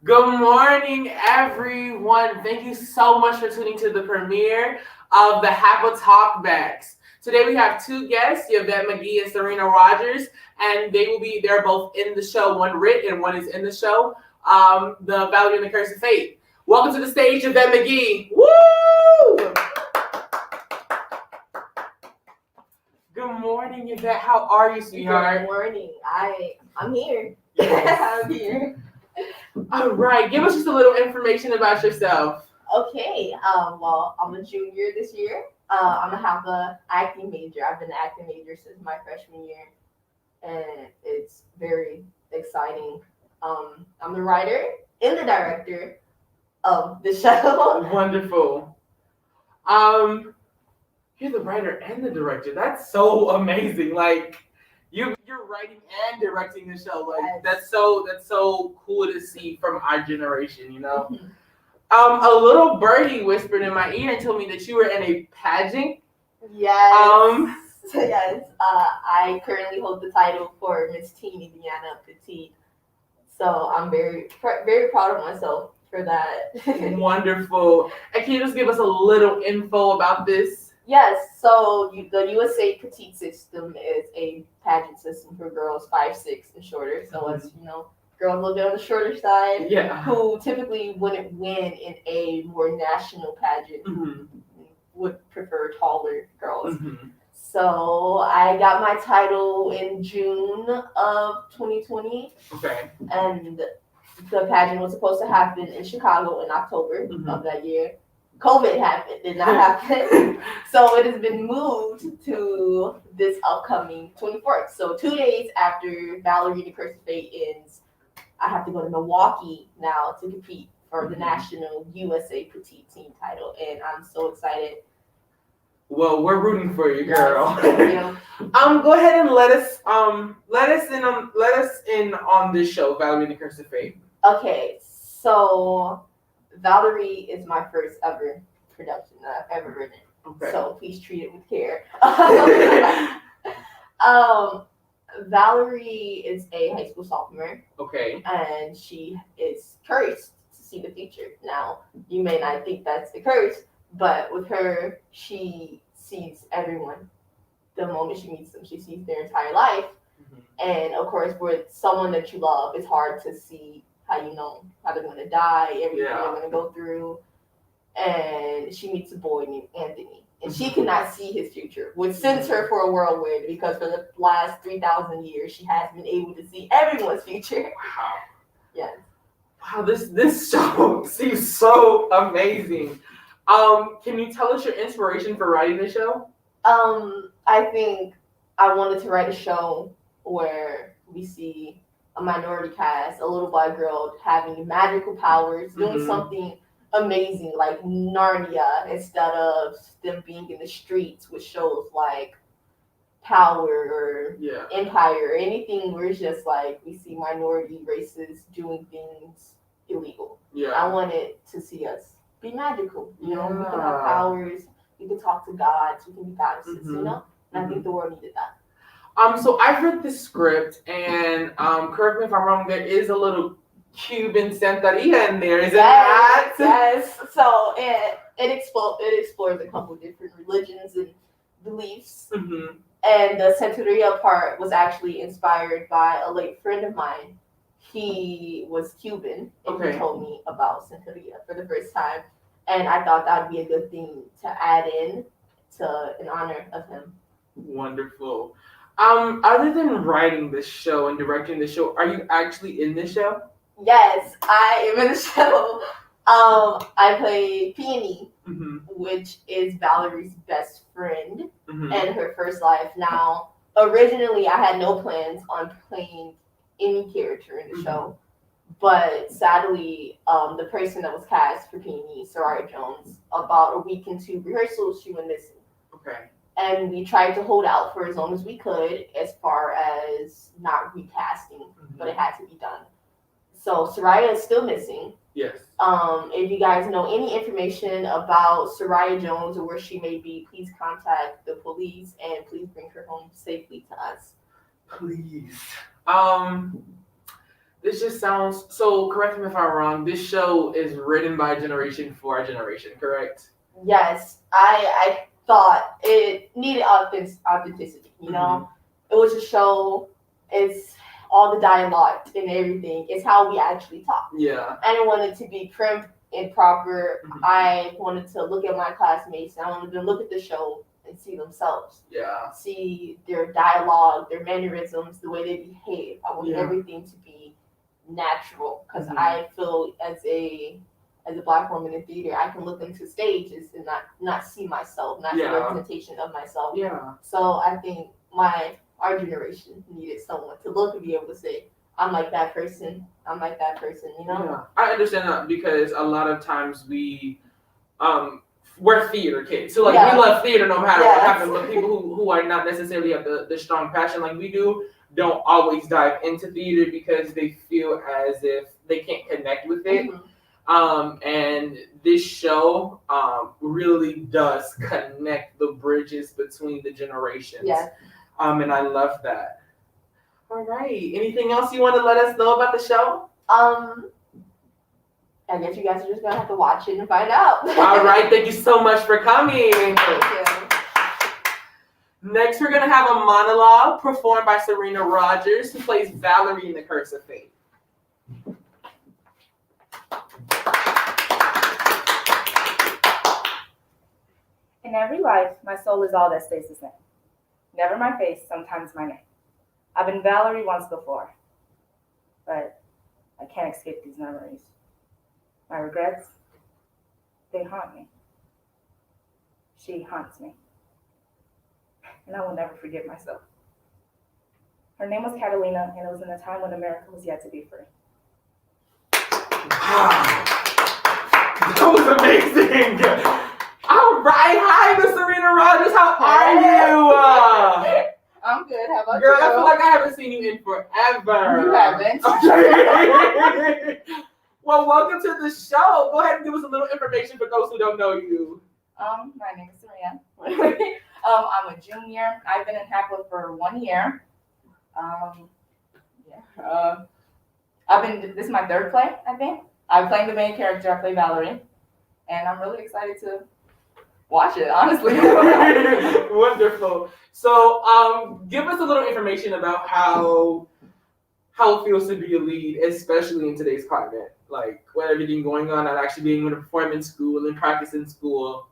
Good morning, everyone. Thank you so much for tuning to the premiere of the HAPA Talkbacks. Today we have two guests, Yavette Mcgee and Serena Rodgers, and they're both in the show. One writ and one is in the show. The Valerie and the Curse of Fate. Welcome to the stage, Yavette Mcgee. Woo! Good morning, Yvette. How are you, sweetheart? Good morning. I'm here. Yes. I'm here. All right. Give us just a little information about yourself. Okay. Well, I'm a junior this year. I'm gonna have a acting major. I've been an acting major since my freshman year, and it's very exciting. I'm the writer and the director of the show. Wonderful. You're the writer and the director. That's so amazing. Like you're writing and directing the show. Like Yes. that's so cool to see from our generation, you know. Mhm. A little birdie whispered in my ear and told me that you were in a pageant. Yes. Yes. I currently hold the title for Miss Teen Indiana Petite. So I'm very proud of myself for that. Wonderful. And can you just give us a little info about this? Yes, so the USA Petite system is a pageant system for girls 5'6" and shorter. So it's girls a little bit on the shorter side, Yeah. who typically wouldn't win in a more national pageant, Mm-hmm. would prefer taller girls. Mm-hmm. So I got my title in June of 2020, Okay. and the pageant was supposed to happen in Chicago in October Mhm. of that year. COVID happened, did not happen. So it has been moved to this upcoming 24th. So 2 days after Valerie the Curse of Fate ends, I have to go to Milwaukee now to compete for the national USA Petite Team title. And I'm so excited. Well, we're rooting for you, girl. Yes, thank you. Go ahead and let us in on this show, Valerie and the Curse of Fate. Okay, so Valerie is my first ever production that I've ever written. Okay. So please treat it with care. Valerie is a high school sophomore. Okay. And she is cursed to see the future. Now, you may not think that's the curse, but with her, she sees everyone. The moment she meets them, she sees their entire life. Mm-hmm. And of course, with someone that you love, it's hard to see how they're going to die, everything they're going to go through. And she meets a boy named Anthony. And she cannot see his future, which sends her for a whirlwind because for the last 3,000 years, she has been able to see everyone's future. Wow. Yes. Wow, this show seems so amazing. Can you tell us your inspiration for writing the show? I think I wanted to write a show where we see a minority cast, a little black girl having magical powers, doing something amazing like Narnia instead of them being in the streets with shows like Power or Empire or anything where it's just like we see minority races doing things illegal. Yeah. I wanted to see us be magical. We can have powers, we can talk to gods, we can be goddesses, And I think the world needed that. So I've read the script, and correct me if I'm wrong, there is a little Cuban Santeria in there, is it not? Yes. So it explores a couple of different religions and beliefs. Mm-hmm. And the Santeria part was actually inspired by a late friend of mine. He was Cuban, and he told me about Santeria for the first time. And I thought that would be a good thing to add in in honor of him. Wonderful. Other than writing this show and directing the show, are you actually in this show? Yes, I am in the show. I play Peony, which is Valerie's best friend and her first life. Now, originally, I had no plans on playing any character in the show, but sadly, the person that was cast for Peony, Soraya Jones, about a week into rehearsals, she went missing. Okay. And we tried to hold out for as long as we could as far as not recasting, but it had to be done. So Soraya is still missing. Yes. If you guys know any information about Soraya Jones or where she may be, please contact the police and please bring her home safely to us. Please. This just sounds so. Correct me if I'm wrong. This show is written by a generation for a generation. Correct. Yes, I thought it needed authenticity. You know, it was a show. It's all the dialogue and everything. It's how we actually talk. Yeah. I didn't want it to be prim and proper. I wanted to look at my classmates. And I wanted to look at the show and see themselves. Yeah. See their dialogue, their mannerisms, the way they behave. I want everything to be natural because I feel as a Black woman in theater, I can look into stages and not see myself, not see a representation of myself. Yeah. So I think our generation needed someone to look and be able to say, I'm like that person, you know? Yeah. I understand that because a lot of times we're theater kids. So like we love theater no matter what happens, but people who are not necessarily have the strong passion like we do don't always dive into theater because they feel as if they can't connect with it. And this show really does connect the bridges between the generations. Yeah. And I love that. All right. Anything else you want to let us know about the show? I guess you guys are just gonna have to watch it and find out. All right. Thank you so much for coming. Thank you. Next, we're gonna have a monologue performed by Serena Rodgers, who plays Valerie in The Curse of Fate. In every life, my soul is all that stays the same. Never my face, sometimes my name. I've been Valerie once before, but I can't escape these memories. My regrets, they haunt me. She haunts me. And I will never forgive myself. Her name was Catalina, and it was in a time when America was yet to be free. Wow. That was amazing. All right. Hi, Miss Serena Rodgers. How are you? I'm good. How about Girl, you? I feel like I haven't seen you in forever. You haven't. Okay. Well, welcome to the show. Go ahead and give us a little information for those who don't know you. My name is Serena. I'm a junior. I've been in HAPA for 1 year. This is my third play, I think. I'm playing the main character. I play Valerie. And I'm really excited to watch it, honestly. Wonderful. So, give us a little information about how it feels to be a lead, especially in today's climate. Like, with everything going on and actually being able to perform in school and practice in school.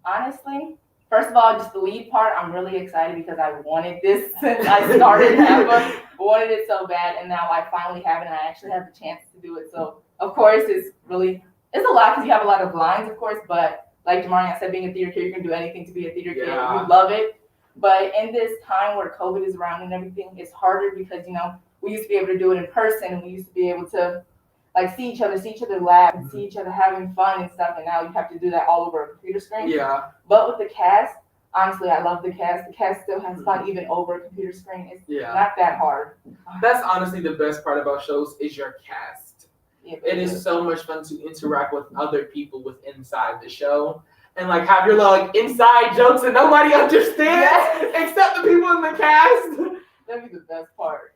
Honestly, first of all, just the lead part, I'm really excited because I wanted this since I started HAPA. Wanted it so bad, and now I finally have it, and I actually have the chance to do it. So, of course, it's a lot because you have a lot of lines, of course, but like Jamarion said, being a theater kid, you can do anything to be a theater kid. You love it. But in this time where COVID is around and everything, it's harder because, we used to be able to do it in person, and we used to be able to see each other laugh, and see each other having fun and stuff, and now you have to do that all over a computer screen. Yeah. But with the cast, honestly, I love the cast. The cast still has fun even over a computer screen. It's not that hard. That's honestly the best part about shows is your cast. Yeah, it is so much fun to interact with other people with inside the show and have your little inside jokes that nobody understands except the people in the cast. That'd be the best part.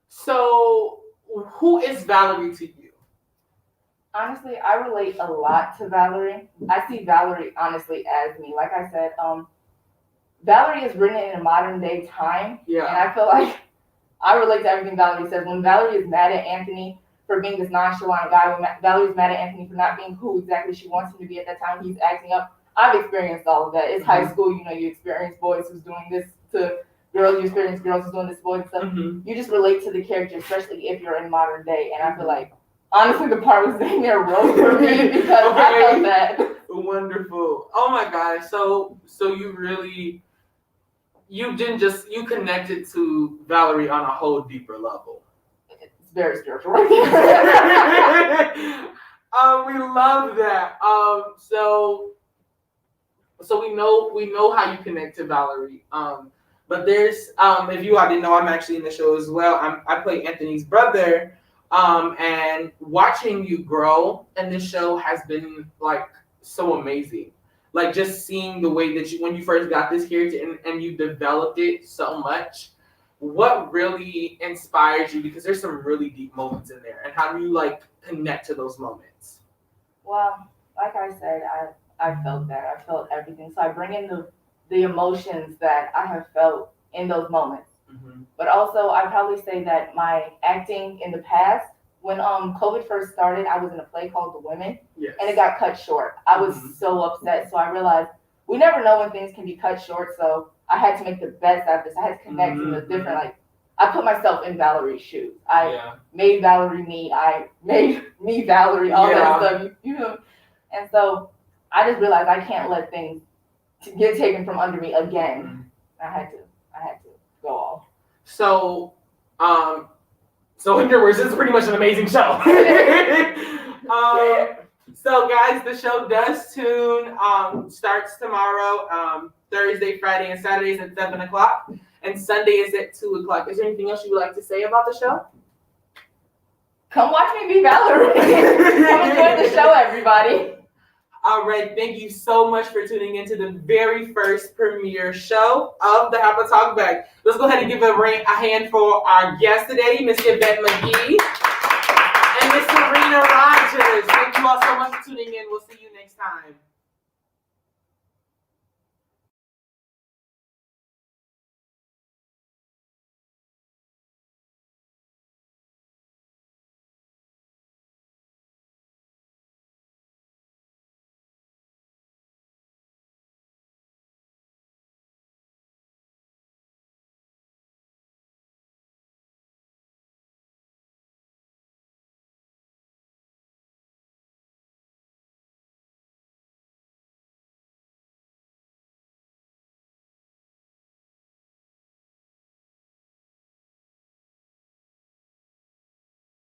So who is Valerie to you? Honestly, I relate a lot to Valerie. I see Valerie honestly as me. Like I said, Valerie is written in a modern day time. Yeah. And I feel like I relate to everything Valerie says. When Valerie is mad at Anthony for being this nonchalant guy, when Valerie's mad at Anthony for not being who exactly she wants him to be at that time, he's acting up. I've experienced all of that. It's high school, you experience boys who's doing this to girls, you experience girls who's doing this to boys and stuff. You just relate to the character, especially if you're in modern day. And I feel like, honestly, the part was in there wrote for me because I felt that. Wonderful. Oh my gosh. So you connected to Valerie on a whole deeper level. It's very spiritual. We love that. So we know how you connect to Valerie. But there's if you all didn't know, I'm actually in the show as well. I play Anthony's brother. And watching you grow in this show has been so amazing. Just seeing the way that when you first got this character and you developed it so much, what really inspires you? Because there's some really deep moments in there, and how do you like connect to those moments? Well, like I said, I felt that. I felt everything. So I bring in the emotions that I have felt in those moments. Mm-hmm. But also, I probably say that my acting in the past, when COVID first started, I was in a play called The Women, Yes. and it got cut short. I was so upset. So I realized we never know when things can be cut short. So I had to make the best out of this. I had to connect in the different, like, I put myself in Valerie's shoes. I made Valerie me. I made me Valerie, all that stuff. You know? And so I just realized I can't let things get taken from under me again. I had to go off. So, so in your words, this is pretty much an amazing show. So guys, the show does tune, starts tomorrow, Thursday, Friday, and Saturdays at 7 o'clock, and Sunday is at 2 o'clock. Is there anything else you would like to say about the show? Come watch me be Valerie. Come enjoy the show, everybody. All right, thank you so much for tuning into the very first premiere show of the HAPA Talkback. Let's go ahead and give a hand for our guest today, Miss Yavette Mcgee.